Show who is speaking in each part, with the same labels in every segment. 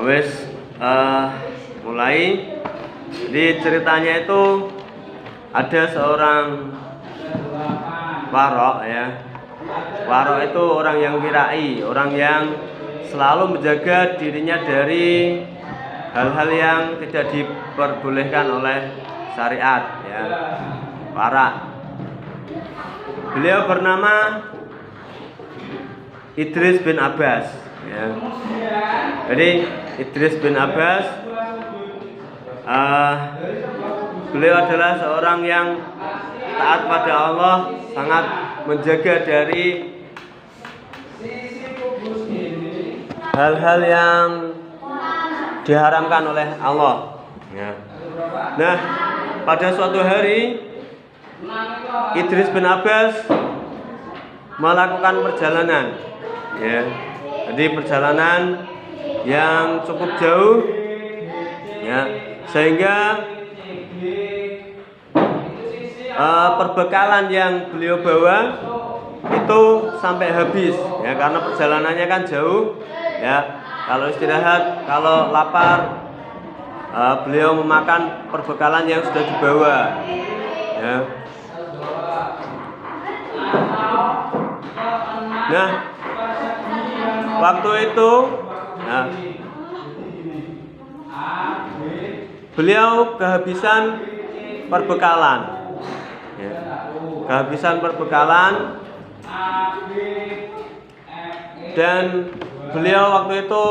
Speaker 1: Wes mulai. Jadi ceritanya itu ada seorang warok ya. Warok itu orang yang wirai, orang yang selalu menjaga dirinya dari hal-hal yang tidak diperbolehkan oleh syariat ya. Warak. Beliau bernama Idris bin Abbas ya. Jadi Idris bin Abbas beliau adalah seorang yang taat pada Allah, sangat menjaga dari hal-hal yang diharamkan oleh Allah ya. Nah, pada suatu hari Idris bin Abbas melakukan perjalanan ya. Jadi perjalanan yang cukup jauh ya, sehingga perbekalan yang beliau bawa itu sampai habis ya, karena perjalanannya kan jauh ya. Kalau istirahat, kalau lapar, beliau memakan perbekalan yang sudah dibawa ya. Nah, waktu itu nah, beliau kehabisan perbekalan ya. Kehabisan perbekalan, dan beliau waktu itu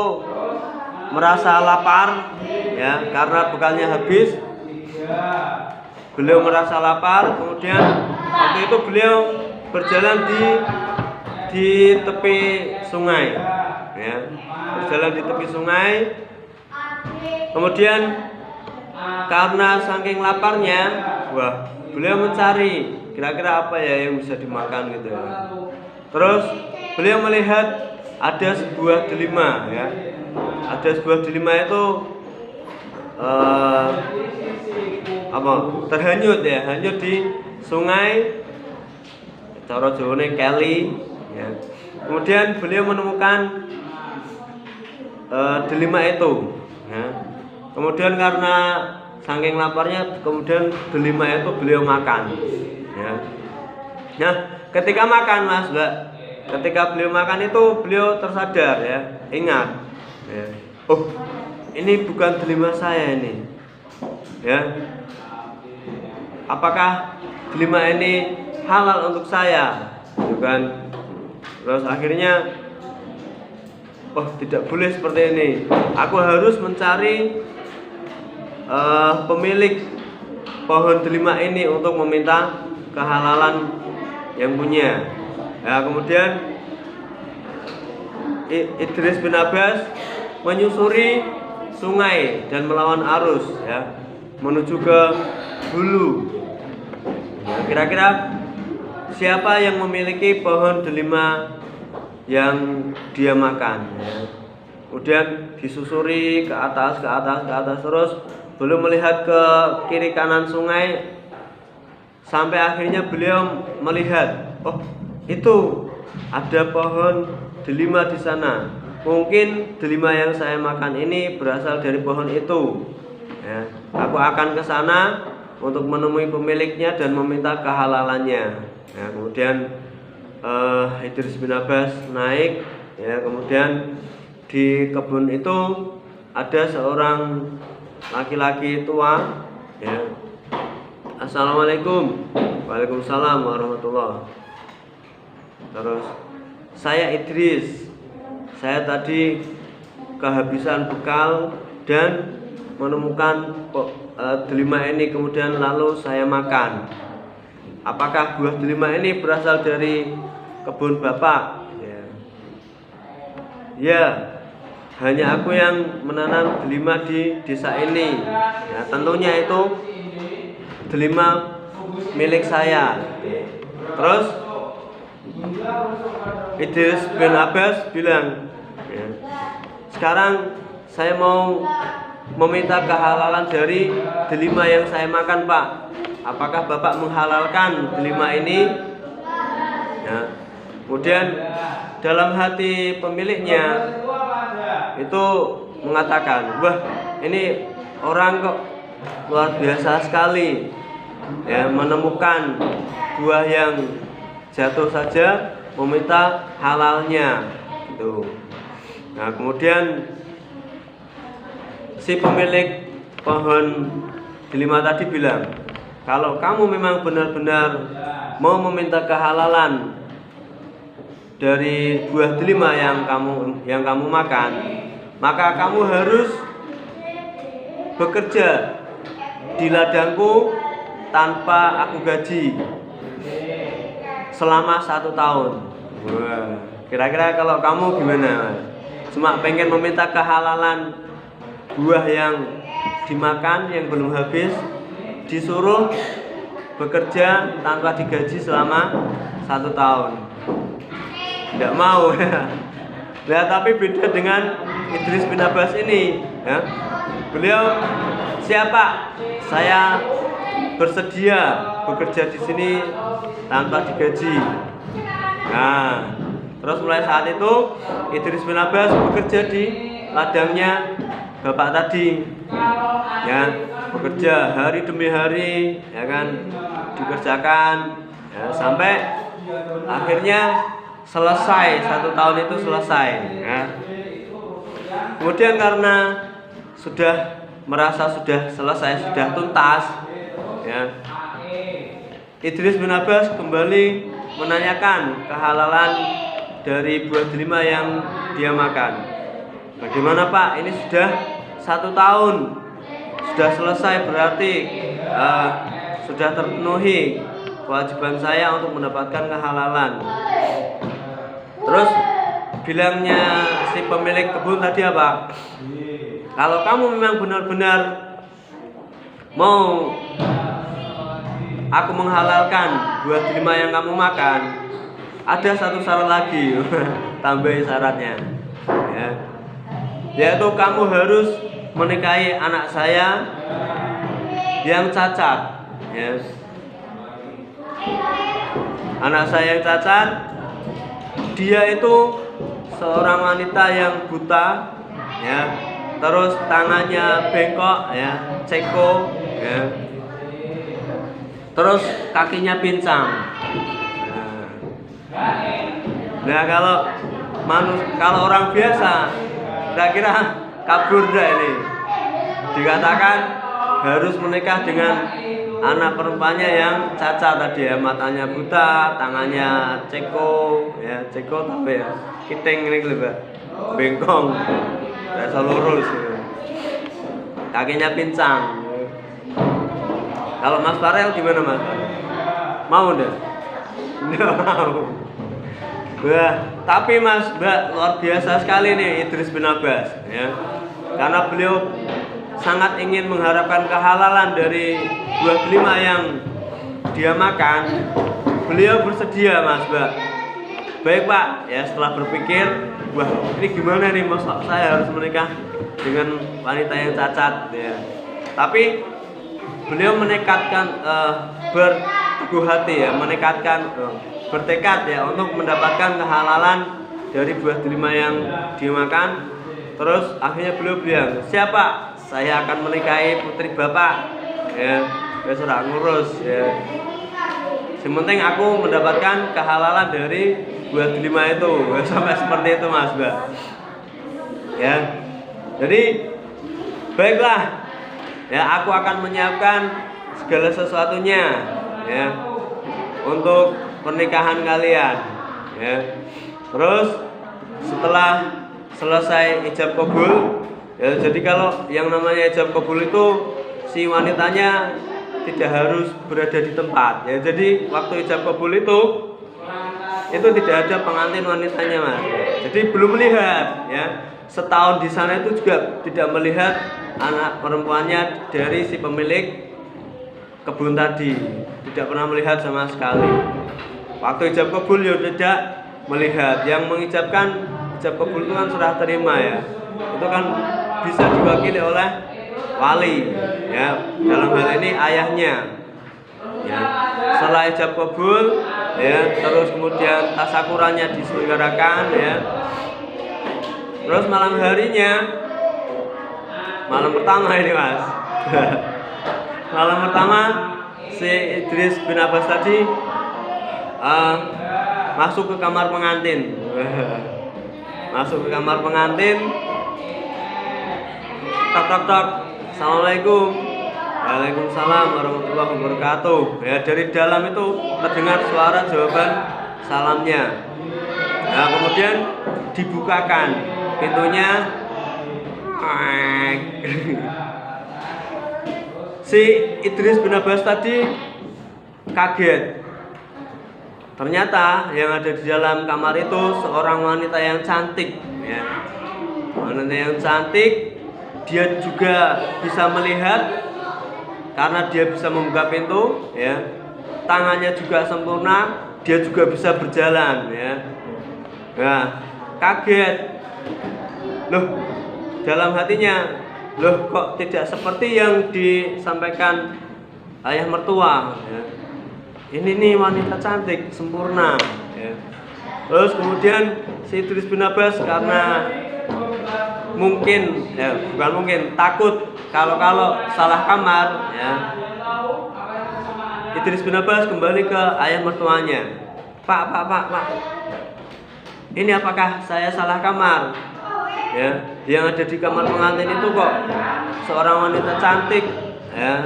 Speaker 1: merasa lapar ya, karena bekalnya habis. Beliau merasa lapar, kemudian waktu itu beliau berjalan di tepi sungai ya. Berjalan di tepi sungai, kemudian karena saking laparnya, beliau mencari kira-kira apa ya yang bisa dimakan gitu ya. Terus beliau melihat ada sebuah delima ya. Ada sebuah delima itu terhanyut ya, hanyut di sungai, cara Jawane keli ya. Kemudian beliau menemukan delima itu ya. Kemudian karena saking laparnya, kemudian delima itu beliau makan ya. Nah, ketika makan ketika beliau makan itu beliau tersadar ya, ingat ya. Oh, ini bukan delima saya ini ya. Apakah delima ini halal untuk saya? Bukan. Terus akhirnya, oh, tidak boleh seperti ini. Aku harus mencari pemilik pohon delima ini untuk meminta kehalalan yang punya. Ya, kemudian Idris bin Abbas menyusuri sungai dan melawan arus ya, menuju ke hulu. Ya, kira-kira siapa yang memiliki pohon delima yang dia makan ya. Kemudian disusuri ke atas terus, belum melihat ke kiri kanan sungai, sampai akhirnya beliau melihat, oh, itu ada pohon delima di sana. Mungkin delima yang saya makan ini berasal dari pohon itu ya. Aku akan ke sana untuk menemui pemiliknya dan meminta kehalalannya ya. Kemudian Idris bin Abbas naik ya. Kemudian di kebun itu ada seorang laki-laki tua ya. Assalamualaikum. Waalaikumsalam warahmatullah. Terus, saya Idris, saya tadi kehabisan bekal dan menemukan delima ini, kemudian lalu saya makan. Apakah buah delima ini berasal dari kebun Bapak? Ya, hanya aku yang menanam delima di desa ini ya, tentunya itu delima milik saya. Terus Idris bin Abbas bilang ya, sekarang saya mau meminta kehalalan dari delima yang saya makan, Pak. Apakah Bapak menghalalkan delima ini? Ya. Kemudian dalam hati pemiliknya itu mengatakan, wah ini orang kok luar biasa sekali ya, menemukan buah yang jatuh saja meminta halalnya gitu. Nah kemudian si pemilik pohon delima tadi bilang, kalau kamu memang benar-benar mau meminta kehalalan dari buah delima yang kamu makan, maka kamu harus bekerja di ladangku tanpa aku gaji selama 1 tahun. Wah, kira-kira kalau kamu gimana? Cuma pengen meminta kehalalan buah yang dimakan yang belum habis, disuruh bekerja tanpa digaji selama 1 tahun. Tidak mau ya. Nah, tapi beda dengan Idris bin Abbas ini ya. Beliau, siapa? Saya bersedia bekerja di sini tanpa digaji. Nah, terus mulai saat itu Idris bin Abbas bekerja di ladangnya bapak tadi. Ya, bekerja hari demi hari, ya kan, dikerjakan ya, sampai akhirnya selesai 1 tahun itu selesai. Ya. Kemudian karena sudah merasa sudah selesai, sudah tuntas, ya, Idris bin Abbas kembali menanyakan kehalalan dari buah delima yang dia makan. Bagaimana Pak? Ini sudah 1 tahun, sudah selesai, berarti sudah terpenuhi kewajiban saya untuk mendapatkan kehalalan. Terus bilangnya si pemilik kebun tadi apa? Kalau kamu memang benar-benar mau aku menghalalkan buah delima yang kamu makan, ada 1 syarat lagi. Tambahin syaratnya ya, yaitu kamu harus menikahi anak saya yang cacat ya. Anak saya yang cacat, dia itu seorang wanita yang buta ya, terus tangannya bengkok ya, ceko ya, terus kakinya pincang. Nah kalau orang biasa kira-kira kabur dah ini. Dikatakan harus menikah dengan anak perempuannya yang cacat tadi ya, matanya buta, tangannya ceko ya, ceko tapi ya kiting ini lho, bengkong, rasa lurus ya. Kakinya pincang. Kalau Mas Farel gimana Mas? Mau enggak? Enggak mau. Wah, tapi Mbak luar biasa sekali nih Idris bin Abbas ya. Karena beliau sangat ingin mengharapkan kehalalan dari buah delima yang dia makan, beliau bersedia Mbak. Baik Pak, ya setelah berpikir, wah ini gimana nih, masa saya harus menikah dengan wanita yang cacat ya. Tapi beliau menekadkan berteguh hati ya, bertekad ya untuk mendapatkan kehalalan dari buah delima yang dimakan. Terus akhirnya beliau bilang, siapa? Saya akan menikahi putri bapak ya, sudah ngurus ya. Yang penting aku mendapatkan kehalalan dari buah delima itu. Sampai seperti itu Mas Mbak ya. Jadi baiklah ya, aku akan menyiapkan segala sesuatunya ya untuk pernikahan kalian ya. Terus setelah selesai ijab kabul ya, jadi kalau yang namanya ijab kabul itu si wanitanya tidak harus berada di tempat ya. Jadi waktu ijab kabul itu tidak ada pengantin wanitanya Mas. Jadi belum melihat ya, setahun di sana itu juga tidak melihat anak perempuannya dari si pemilik kebun tadi, tidak pernah melihat sama sekali. Waktu ijab kabul ya tidak melihat. Yang mengijabkan ijab kabul itu kan serah terima ya, itu kan bisa diwakili oleh wali ya, dalam hal ini ayahnya ya. Setelah ijab kabul ya, terus kemudian tasakurannya diselenggarakan ya, terus malam harinya malam pertama ini Mas. Malam pertama si Idris bin Abbas tadi masuk ke kamar pengantin. Masuk ke kamar pengantin. Tak tak tak. Assalamualaikum. Waalaikumsalam warahmatullahi wabarakatuh. Ya, dari dalam itu terdengar suara jawaban salamnya. Nah, kemudian dibukakan pintunya. Si Idris bin Abbas tadi kaget. Ternyata yang ada di dalam kamar itu seorang wanita yang cantik, ya. Wanita yang cantik, dia juga bisa melihat karena dia bisa membuka pintu, ya. Tangannya juga sempurna, dia juga bisa berjalan, ya. Nah, kaget. Loh, dalam hatinya, loh kok tidak seperti yang disampaikan ayah mertua, ya. Ini nih wanita cantik, sempurna, ya. Terus kemudian si Idris bin Abbas karena mungkin, ya bukan mungkin, takut kalau salah kamar, ya. Idris bin Abbas kembali ke ayah mertuanya. Pak, ini apakah saya salah kamar? Ya, yang ada di kamar pengantin itu kok seorang wanita cantik, ya,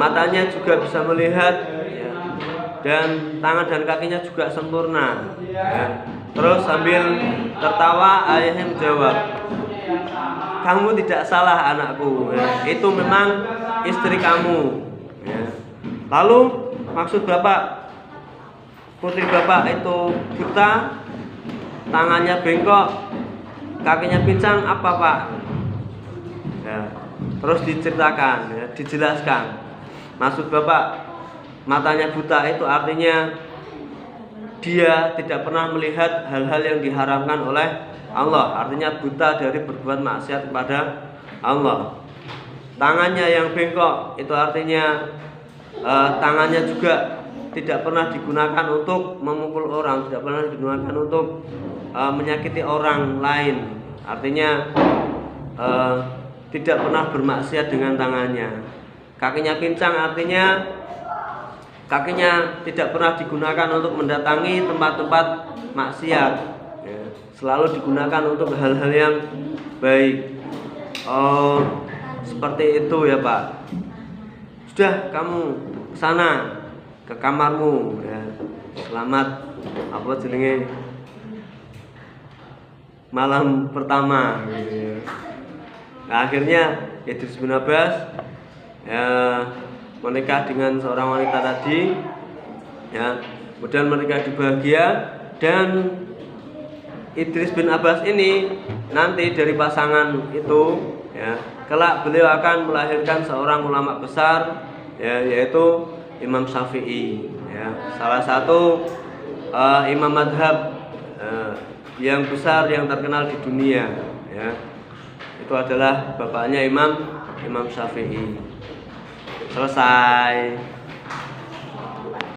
Speaker 1: matanya juga bisa melihat, ya, dan tangan dan kakinya juga sempurna, ya. Terus sambil tertawa ayahnya menjawab, kamu tidak salah anakku, ya. Itu memang istri kamu, ya. Lalu maksud bapak, putri bapak itu buta, tangannya bengkok, kakinya pincang, apa pak? Ya, terus diceritakan, ya, dijelaskan. Maksud bapak, matanya buta itu artinya dia tidak pernah melihat hal-hal yang diharamkan oleh Allah. Artinya buta dari berbuat maksiat kepada Allah. Tangannya yang bengkok itu artinya tangannya juga tidak pernah digunakan untuk memukul orang, tidak pernah digunakan untuk menyakiti orang lain. Artinya tidak pernah bermaksiat dengan tangannya. Kakinya pincang artinya kakinya tidak pernah digunakan untuk mendatangi tempat-tempat maksiat, ya. Selalu digunakan untuk hal-hal yang baik. Oh, seperti itu ya Pak. Sudah, kamu sana ke kamarmu, ya. Selamat apa jenenge malam pertama, gitu ya. Nah, akhirnya Idris bin Abbas, ya, menikah dengan seorang wanita tadi, ya. Kemudian mereka bahagia, dan Idris bin Abbas ini nanti dari pasangan itu, ya, kelak beliau akan melahirkan seorang ulama besar, ya, yaitu Imam Syafi'i, ya, salah satu imam madhab yang besar yang terkenal di dunia, ya. Itu adalah bapaknya Imam Syafi'i. Selesai.